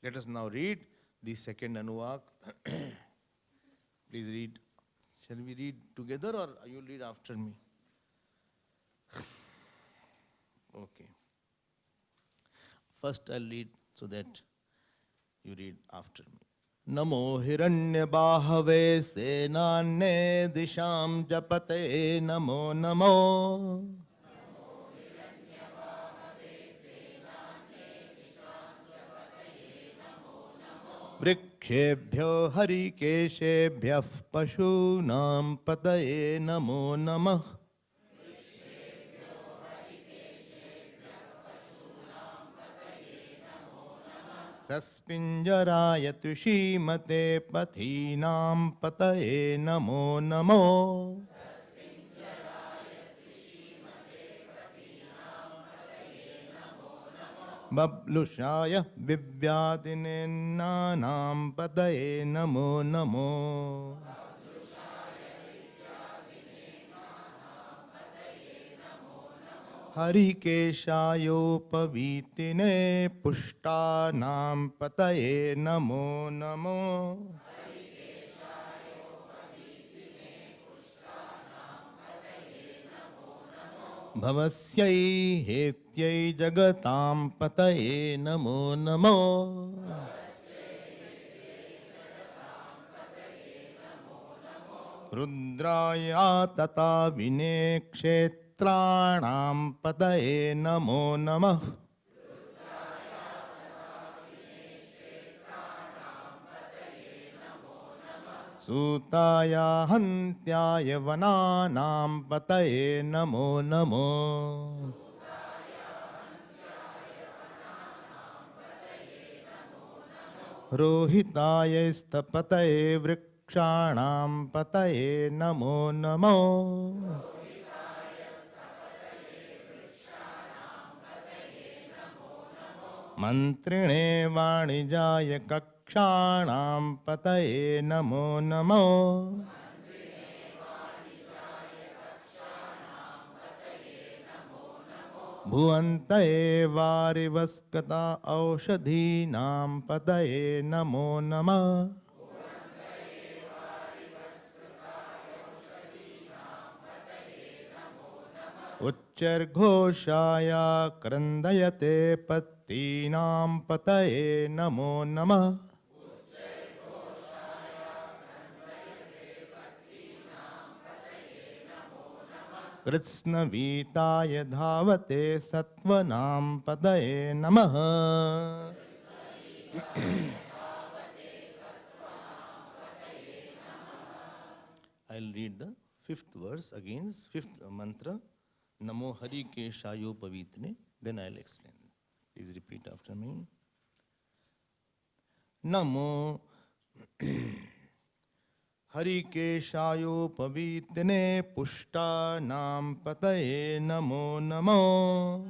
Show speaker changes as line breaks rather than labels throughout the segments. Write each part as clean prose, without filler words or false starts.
Let us now read the second Anuvak. Please read. Shall we read together or you read after me? Okay. First I'll read so that you read after me. नमो हिरण्यबाहवे सेनान्ये दिशां जपते नमो नमो वृक्षेभ्यो हरिकेशेभ्यः पशूनां पतये नमो नमः सस्मिञ्जराय तुषीमते पथीनां पतये नमो नमो बब्लुषाय विव्याधिनेन्नानां पतये नमो नमो हरिकेशायोपवीतिने पुष्टानां पतये नमो नमो भवस्यै हेत्यै जगतां पतये नमो नमो रुद्राय तथा विने क्षेत्राणां पतये नमो नमः सूताय हन्त्याय वनानां पतये नमो नमो रोहिताय स्थपतये वृक्षाणां पतये नमो नमो मन्त्रिणे वाणिजाय कक्षाणां पतये नमो नमो भुवन्तये वारिवस्कता औषधीनां पतये नमो नमः उच्चर्घोषाय क्रन्दयते पत्तीनां पतये नमो नमः कृत्स्नवीताय धावते सत्त्वनां पतये नमः I'll read the fifth verse again, fifth mantra. Namo Harikeshayo Pavitne. Then I'll explain. Please repeat after me. Namo Harikeshayo Pavitne Pushtanam Pataye Namo Namo.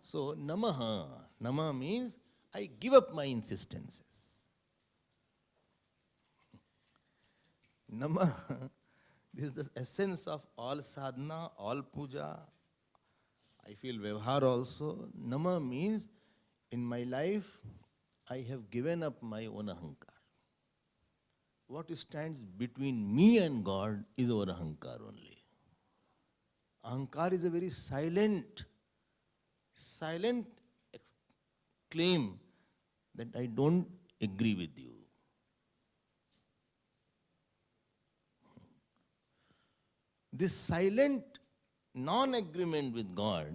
So Namaha. Nama means I give up my insistences. Nama, this is the essence of all sadhana, all puja. I feel Vyavhar also. Nama means in my life I have given up my own ahankar. What stands between me and God is our ahankar only. Ahankar is a very silent claim that I don't agree with you. This silent non-agreement with God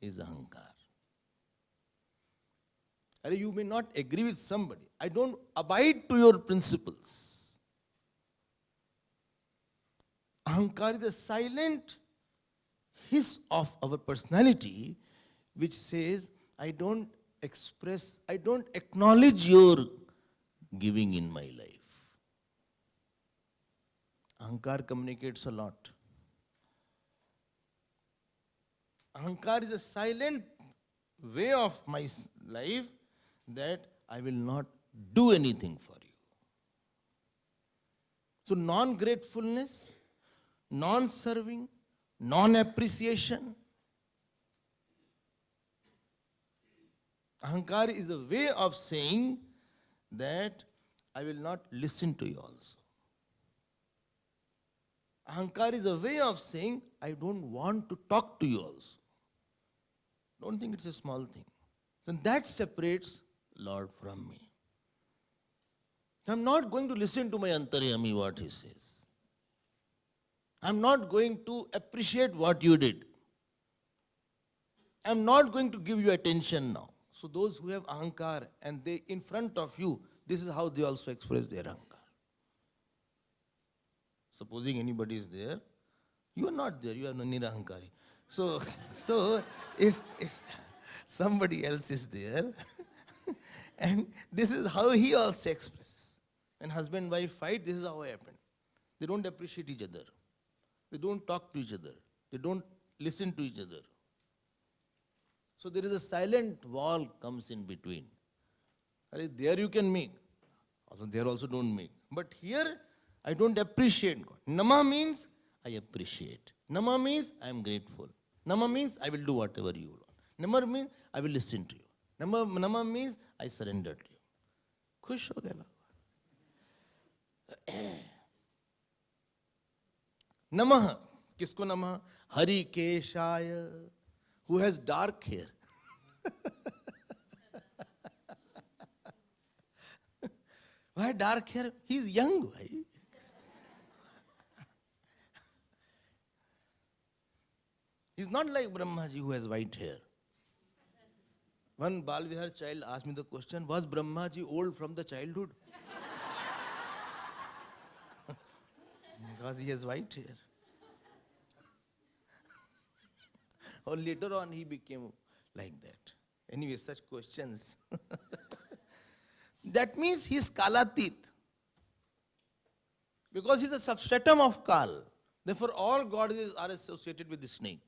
is ahankar. You may not agree with somebody. I don't abide to your principles. Ahankar is a silent hiss of our personality which says, I don't express, I don't acknowledge your giving in my life. Ahankar communicates a lot. Ahankar is a silent way of my life that I will not do anything for you. So non-gratefulness, non-serving, non-appreciation. Ahankar is a way of saying that I will not listen to you also. Ahankar is a way of saying I don't want to talk to you also. Don't think it's a small thing. So that separates Lord from me. I'm not going to listen to my Antaryami what he says. I'm not going to appreciate what you did. I'm not going to give you attention now. So those who have ahankar and they in front of you, this is how they also express their ahankar. Supposing anybody is there, you are not there, you are nirahankari. So if somebody else is there, and this is how he also expresses. When husband and wife fight, this is how it happened. They don't appreciate each other. They don't talk to each other. They don't listen to each other. So there is a silent wall comes in between. There you can make. Also there also don't make. But here I don't appreciate God. Nama means I appreciate. Nama means I am grateful. Nama means I will do whatever you want. Nama means I will listen to you. Nama means I surrender to you. खुश हो गए बाबा. Namah. किसको नमः? Hari केशाय, who has dark hair. Why dark hair? He is young. Why? He's not like Brahmaji who has white hair. One Bal Vihar child asked me the question, was Brahmaji old from the childhood? Because he has white hair. Or later on he became like that. Anyway, such questions. That means he is Kalatit. Because he is a substratum of Kal. Therefore all gods are associated with the snake.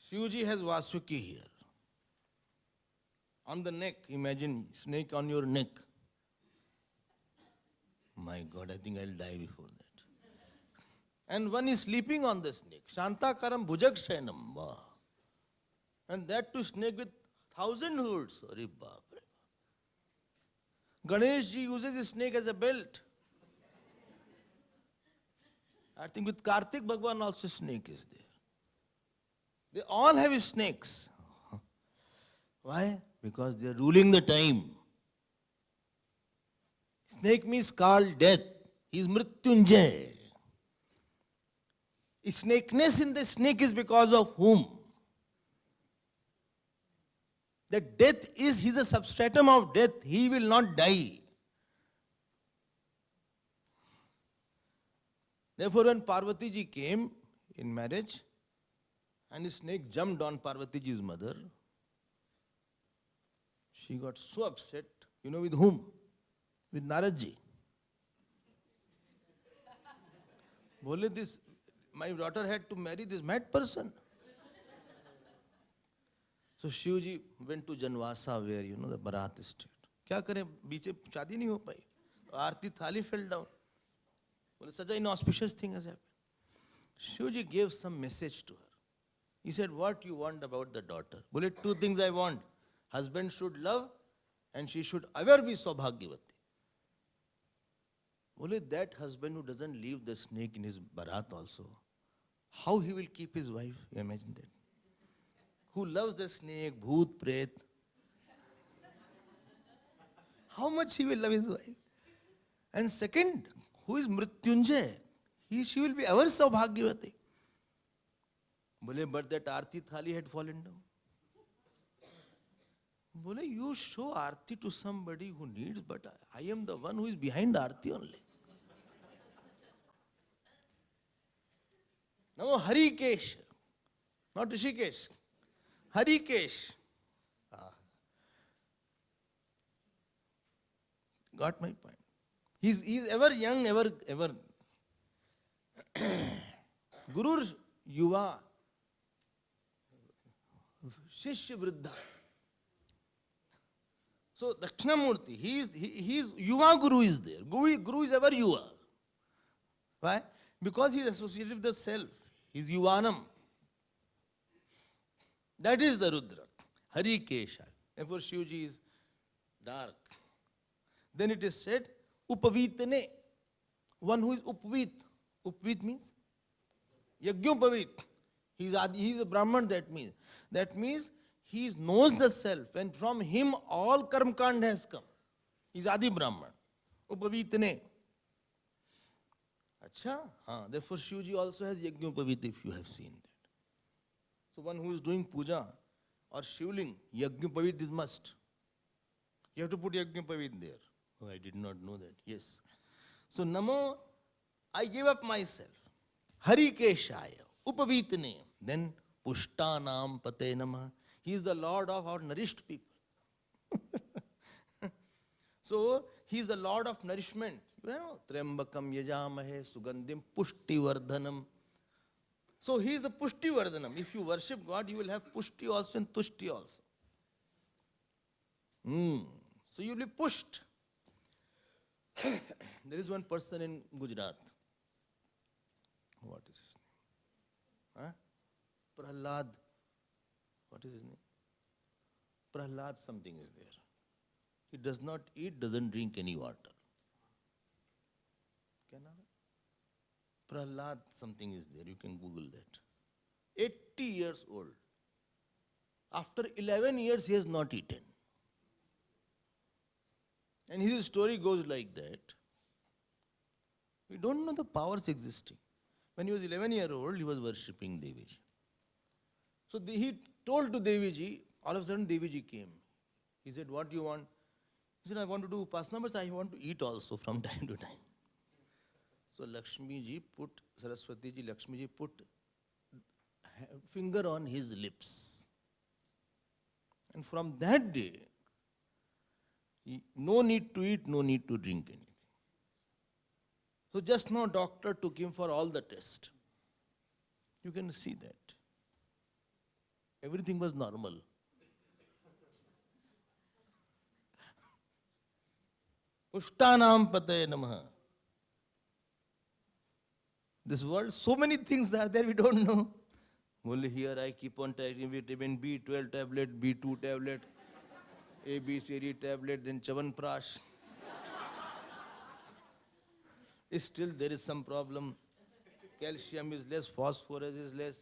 Shivji has Vasuki here. On the neck, imagine snake on your neck. My God, I think I'll die before that. And one is sleeping on the snake. Shantakaram Bhujakshayanam. Wow. And that too snake with 1,000 hoods. Sorry, Baap. Ganesh ji uses his snake as a belt. I think with Kartik Bhagwan also snake is there. They all have snakes. Why? Because they are ruling the time. Snake means called death. He is Mrityunjay. Snakeness in the snake is because of whom? That death is, he is a substratum of death. He will not die. Therefore, when Parvati ji came in marriage, and the snake jumped on Parvati ji's mother, she got so upset. You know with whom? With Narad ji. Bole this, my daughter had to marry this mad person. So Shivji went to Janvasa where, you know, the Bharat state. क्या करें बीचे शादी नहीं हो पाई आरती थाली fell down. Well, such an inauspicious thing has happened. Shivji gave some message to her. He said, what you want about the daughter? Well, two things I want. Husband should love and she should ever be Saubhagyavati. Well, that husband who doesn't leave the snake in his barat also, how he will keep his wife? You imagine that. Who loves the snake, bhoot, pret. How much he will love his wife? And second, who is Mrityunjay? She will be ever Saubhagyavati. Bole, but that Aarti Thali had fallen down. Bole, you show Aarti to somebody who needs, but I am the one who is behind Aarti only. Now Harikesh, not Rishikesh. Harikesh. Got my point. He's ever young, ever. Guru Yuva. Shishya Vriddha. So Dakshinamurti, he is Yuva Guru is there. Guru is ever Yuva. Why? Because he is associated with the self. He is Yuvanam. That is the Rudra. Hari Kesha. Therefore Shivji is dark. Then it is said, Upavitane. One who is Upavit. Upavit means Yagyupavit. He is a Brahman, that means. That means he knows the self, and from him all karma kand has come. He is Adi Brahman. Upavitane. Acha? Therefore Shivji also has Yagyupavit, if you have seen that. So one who is doing puja or Shivling, Yagyupavit is must. You have to put Yagyupavit there. Oh, I did not know that. Yes. So Namo, I gave up myself. Hari Keshaya, Upavitane. Then Pushtanam Pate Namah. He is the Lord of our nourished people. So he is the Lord of nourishment. You know, Trembakam Yajamahe Sugandhim Pushti Vardhanam. So he is the Pushti Vardhanam. If you worship God, you will have Pushti also and Tushti also. So you will be pushed. There is one person in Gujarat. What is his name? Prahlad. What is his name? Prahlad something is there. He does not eat, doesn't drink any water. Prahlad something is there. You can Google that. 80 years old. After 11 years, he has not eaten. And his story goes like that. We don't know the powers existing. When he was 11-year-old, he was worshipping Deviji. So he told to Deviji, all of a sudden Deviji came. He said, what do you want? He said, I want to do upasana, but I want to eat also from time to time. So Lakshmi ji put, Saraswati ji, Lakshmi ji put finger on his lips. And from that day, no need to eat, no need to drink anything. So just now doctor took him for all the tests. You can see that. Everything was normal. Pushtanam Pataye Namaha. This world, so many things are there we don't know. Only here I keep on taking vitamin B12 tablet, B2 tablet, ABCD tablet, then Chavanprash. Still there is some problem. Calcium is less, phosphorus is less.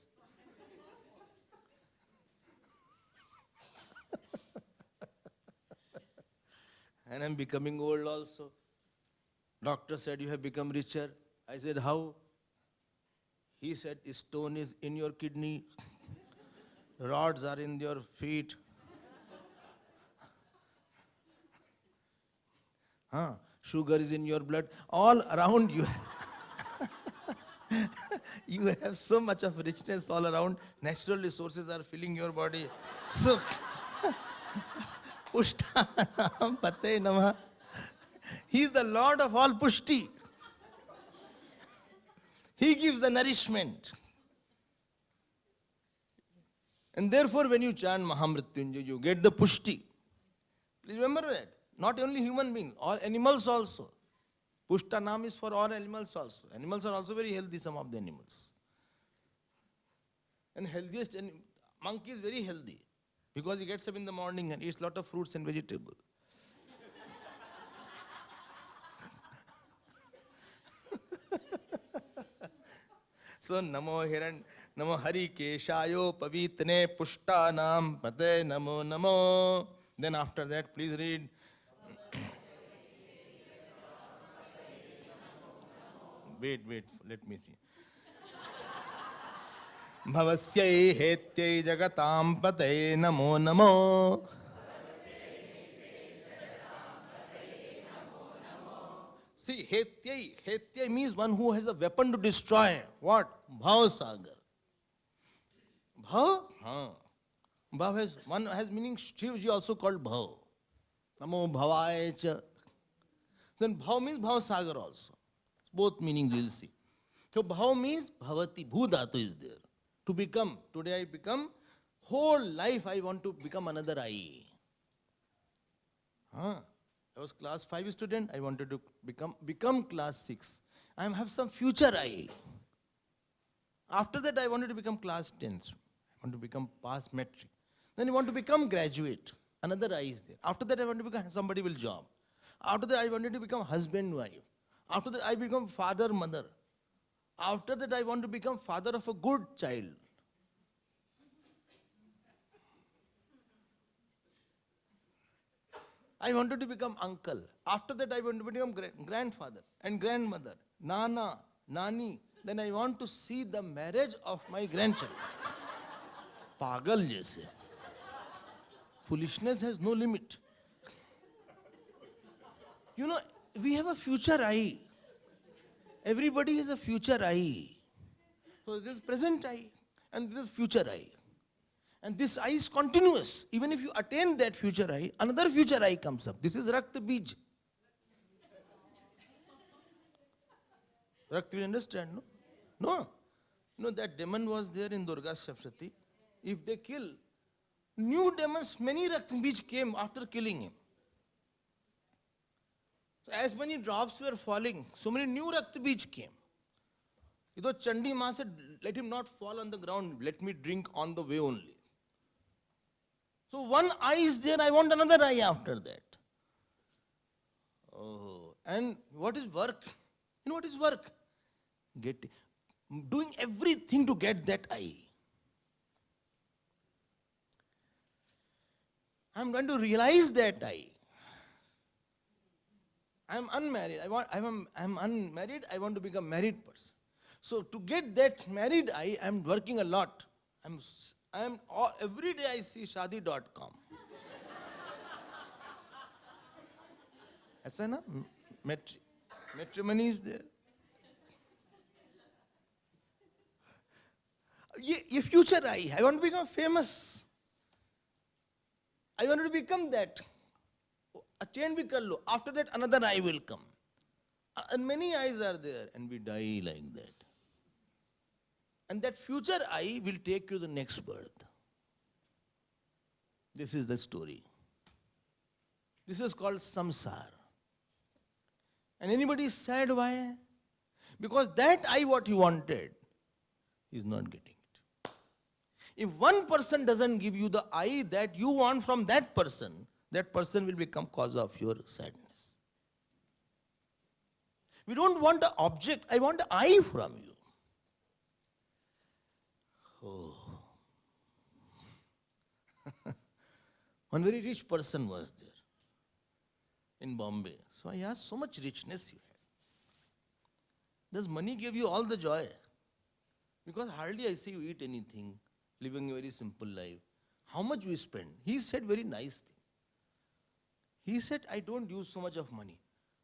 And I'm becoming old also. Doctor said you have become richer. I said, how? He said, stone is in your kidney, rods are in your feet. Sugar is in your blood, all around you. You have so much of richness all around. Natural resources are filling your body. So, Pushtanam Pate Namah. He is the Lord of all Pushti. He gives the nourishment. And therefore, when you chant Mahamrityunjay, you get the Pushti. Please remember that. Not only human beings, all animals also. Pushtanam is for all animals also. Animals are also very healthy, some of the animals. And healthiest, monkey is very healthy because he gets up in the morning and eats a lot of fruits and vegetables. So, Namo Hiran, Namo Hari Keshayo Pavitne Pushtanam Pate Namo Namo. Then after that, please read. Wait, let me see. Bhavasyai Hetyai Jagatam Pate Namo Namo. See, Hetyai means one who has a weapon to destroy. What? Bhav Sagar. Bhav? Bhav has meaning. Shivji also called Bhav. Namo Bhavaya Cha. Then Bhav means Bhav Sagar also. Both meanings we will see. So Bhav means Bhavati. Bhu Dhatu is there. To become. Today I become. Whole life I want to become another I. I was class 5 student. I wanted to become class 6. I have some future I. After that, I wanted to become class 10th. I want to become pass metric. Then I want to become graduate. Another I is there. After that, I want to become somebody will job. After that, I wanted to become husband, wife. After that, I become father, mother. After that, I want to become father of a good child. I wanted to become uncle. After that, I want to become grandfather and grandmother, nana, nani. Then I want to see the marriage of my grandchild. Pagal jaise. Foolishness has no limit. You know, we have a future I. Everybody has a future I. So this is present I and this is future I. And this I is continuous. Even if you attain that future I, another future I comes up. This is Rakta Bij. Rakta, you understand, no? No. No, that demon was there in Durga Saptati. If they kill, new demons, many Rakta Bij came after killing him. So as many drops were falling, so many new Rakta Bij came. Though Chandi Ma said, let him not fall on the ground, let me drink on the way only. So one eye is there, I want another eye after that. Oh, and what is work? You know what is work? Doing everything to get that eye. I'm going to realize that eye. I'm unmarried. I'm unmarried. I want to become a married person. So to get that married eye, I'm working a lot. Every day I see Shadi.com. ऐसा ना matrimony is there. ये future I want to become famous. I want to become that. Attain bhi kar lo. After that, another I will come. And many eyes are there, and we die like that. And that future I will take you to the next birth. This is the story. This is called samsara. And anybody is sad, why? Because that I what he wanted, he is not getting it. If one person doesn't give you the I that you want from that person will become cause of your sadness. We don't want an object, I want an I from you. Oh. One very rich person was there in Bombay. So I asked, so much richness you have. Does money give you all the joy? Because hardly I see you eat anything, living a very simple life. How much you spend? He said very nice thing. He said, I don't use so much of money.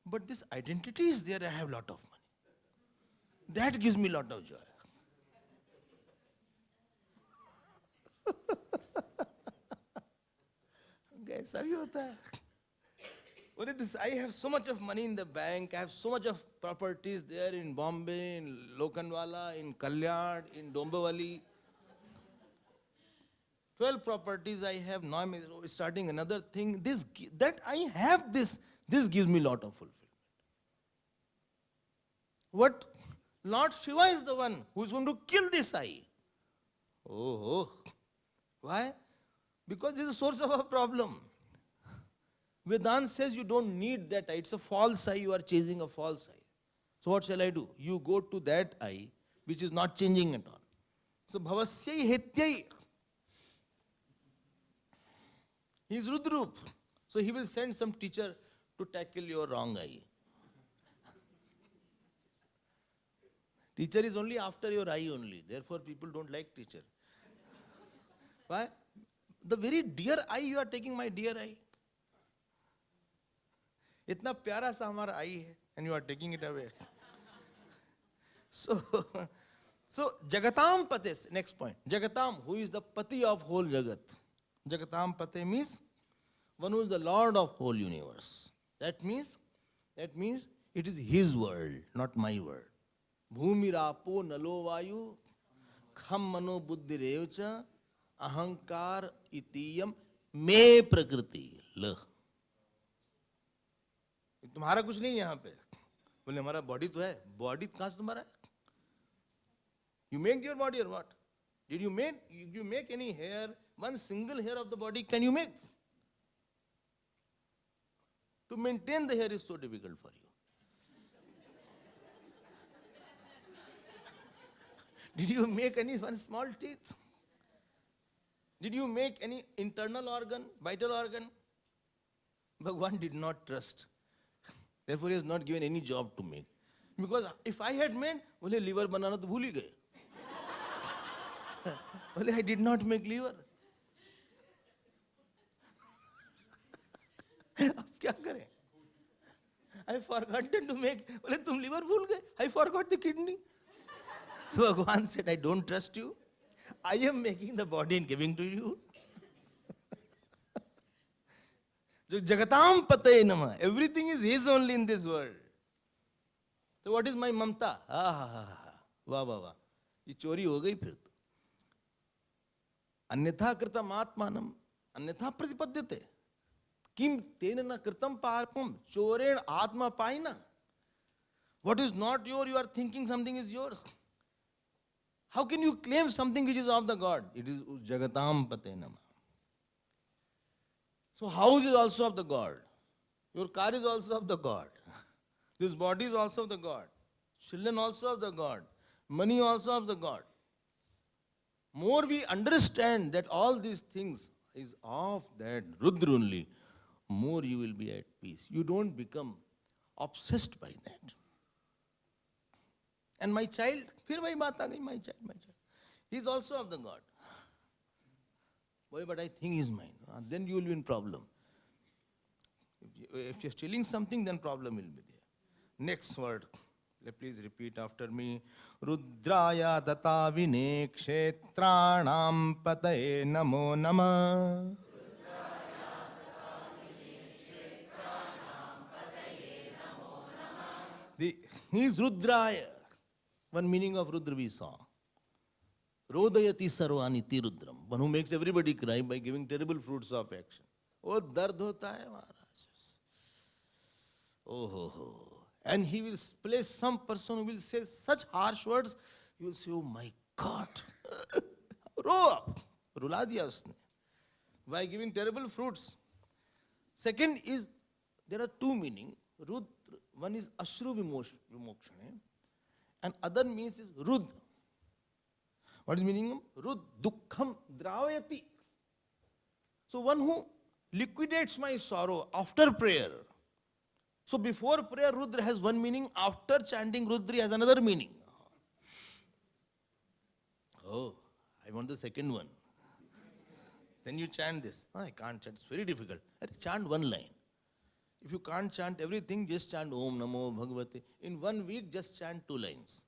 But this identity is there, I have a lot of money. That gives me a lot of joy. ऐसा भी होता है. I have so much of money in the bank, I have so much of properties there in Bombay, in Lokanwala, in Kalyan, in Dombivli. 12 properties I have, now I'm starting another thing. That I have this gives me a lot of fulfillment. What? Lord Shiva is the one who is going to kill this I. Oh. Why? Because this is the source of our problem. Vedanta says you don't need that I. It's a false I. You are chasing a false I. So what shall I do? You go to that I, which is not changing at all. So bhavasyai hetyai. He is Rudrup. So he will send some teacher to tackle your wrong I. Teacher is only after your eye only. Therefore people don't like teacher. Why? The very dear I, you are taking my dear I. इतना प्यारा सा हमारा आई है, and you are taking it away. So Jagatam Pates, next point. Jagatam, who is the Pati of whole Jagat. Jagatam Pate means one who is the Lord of whole universe. That means it is his world, not my world. Bhumi rapo nalo vayu kham mano buddhi revcha ahankar itiyam me prakriti. तुम्हारा कुछ नहीं यहाँ पे. बोले हमारा body तो है, body कहाँ से तुम्हारा है? You make your body or what? Did you make any hair, one single hair of the body can you make? To maintain the hair is so difficult for you. Did you make any one small teeth? Did you make any internal organ, vital organ? Bhagwan did not trust. Therefore, he has not given any job to make. Because if I had made, बोले liver बनाना तो भूल ही गए. बोले I did not make liver. अब क्या करें? I forgot to make. बोले तुम liver भूल गए. I forgot the kidney. So Bhagwan said, I don't trust you. I am making the body and giving to you. Jagatam Pataye Namah. Everything is his only in this world. So what is my mamta? वाह वाह वाह, ये चोरी हो गई फिर तो. अन्यथा कृतम आत्मानम अन्यथा प्रतिपद्यते किम तेन न कृतम पापम चोरेण आत्मा पाइना. What is not yours, you are thinking something is yours. How can you claim something which is of the God? It is Jagatam Pate Namah. So house is also of the God. Your car is also of the God. This body is also of the God. Children also of the God. Money also of the God. More we understand that all these things is of that Rudra only, more you will be at peace. You don't become obsessed by that. And my child, फिर वही बात आ गई, my child. He is also of the God. Boy, but I think he is mine. Then you will be in problem. If you are stealing something, then problem will be there. Next word. Please repeat after me. Rudraya data vine kshetranam pataye namo nama. He is Rudraya. One meaning of Rudra we saw. Rodayati sarvaniti Rudram. One who makes everybody cry by giving terrible fruits of action. Oh, dard hota hai Maharaj. Oh, ho, ho. And he will place some person who will say such harsh words, you will say, oh my God. Row up. Rula diya usne. By giving terrible fruits. Second is, there are two meanings. Rudra, one is Ashru Vimokshane, and other means is Rud. What is meaning of Rud? Dukkham Dravayati. So one who liquidates my sorrow after prayer. So before prayer, Rudra has one meaning. After chanting Rudra has another meaning. Oh, I want the second one. Then you chant this. Oh, I can't chant. It's very difficult. Chant one line. If you can't chant everything, just chant Om Namo Bhagavate. In 1 week, just chant 2 lines.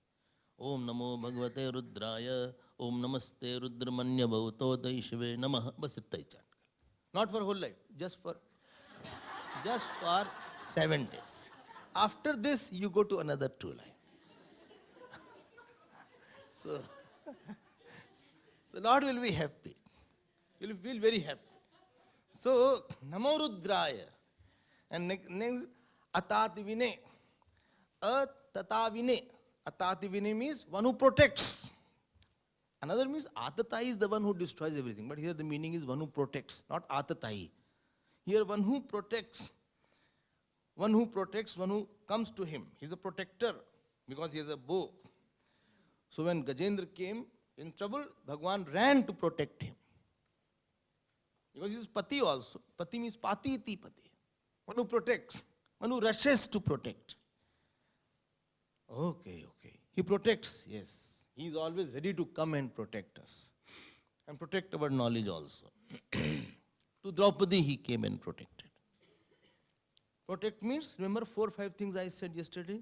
Om Namo Bhagavate Rudraya. Om Namaste Rudramanya Bhavato Daishave Namah. Bas itta hi chant. Not for whole life. Just for 7 days. After this, you go to another 2 lines. So Lord will be happy. You will feel very happy. So, Namo Rudraya. And next, Atati Vine. Atatavine. Atati Vine means one who protects. Another means Atatai is the one who destroys everything. But here the meaning is one who protects, not Atatai. Here one who protects. One who protects, one who comes to him. He's a protector because he has a bow. So when Gajendra came in trouble, Bhagwan ran to protect him. Because he is Pati also. Pati means Pati iti Pati. One who protects. One who rushes to protect. Okay. He protects, yes. He is always ready to come and protect us. And protect our knowledge also. To Draupadi he came and protected. Protect means, remember 4 or 5 things I said yesterday?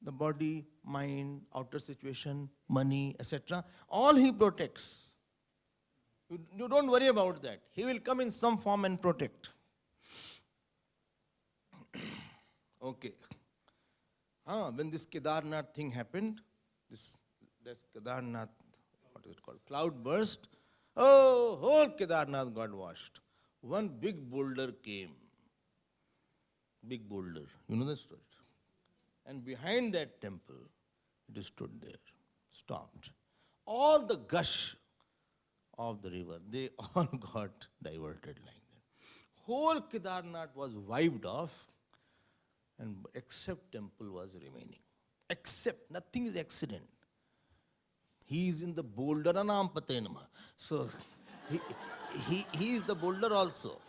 The body, mind, outer situation, money, etc. All he protects. You don't worry about that. He will come in some form and protect. Okay. When this Kedarnath thing happened, that's Kedarnath, what is it called? Cloud burst. Oh, whole Kedarnath got washed. One big boulder came. Big boulder. You know the story. And behind that temple, it stood there, stopped. All the gush of the river, they all got diverted like that. Whole Kedarnath was wiped off, and except temple was remaining. Except, nothing is accident. He is in the boulder, Anam Patenama. So he is the boulder also.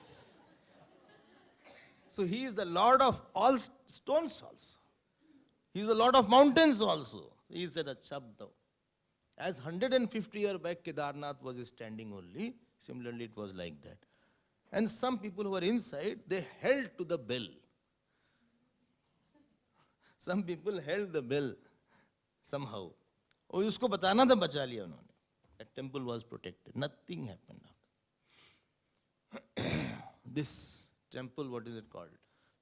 So he is the Lord of all stones also. He is the Lord of mountains also. He said a Shabda. As 150 years back Kedarnath was standing only, similarly it was like that. And some people who were inside, they held to the bell. Some people held the bell somehow. और उसको बताना था, बचा लिया उन्होंने. That temple was protected. Nothing happened. This temple, what is it called?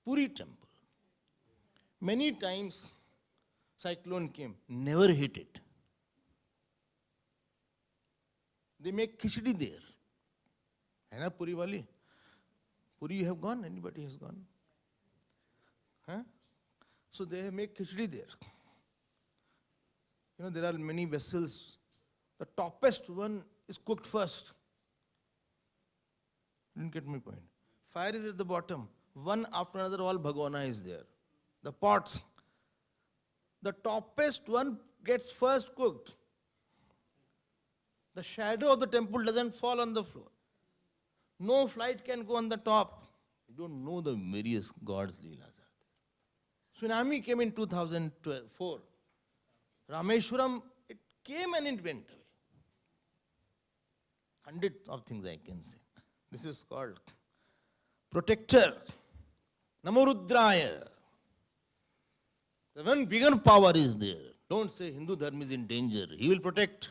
Puri temple. Many times cyclone came, never hit it. They make khichdi there. है ना Puri wali? Puri you have gone? Anybody has gone? Huh? So they make khichdi there. You know, there are many vessels. The toppest one is cooked first. You didn't get my point. Fire is at the bottom. One after another, all bhagwana is there. The pots. The toppest one gets first cooked. The shadow of the temple doesn't fall on the floor. No flight can go on the top. You don't know the various gods' leelas. Tsunami came in 2004. Rameshwaram, it came and it went away. Hundreds of things I can say. This is called protector. Namorudraya. The one bigger power is there. Don't say Hindu Dharma is in danger. He will protect.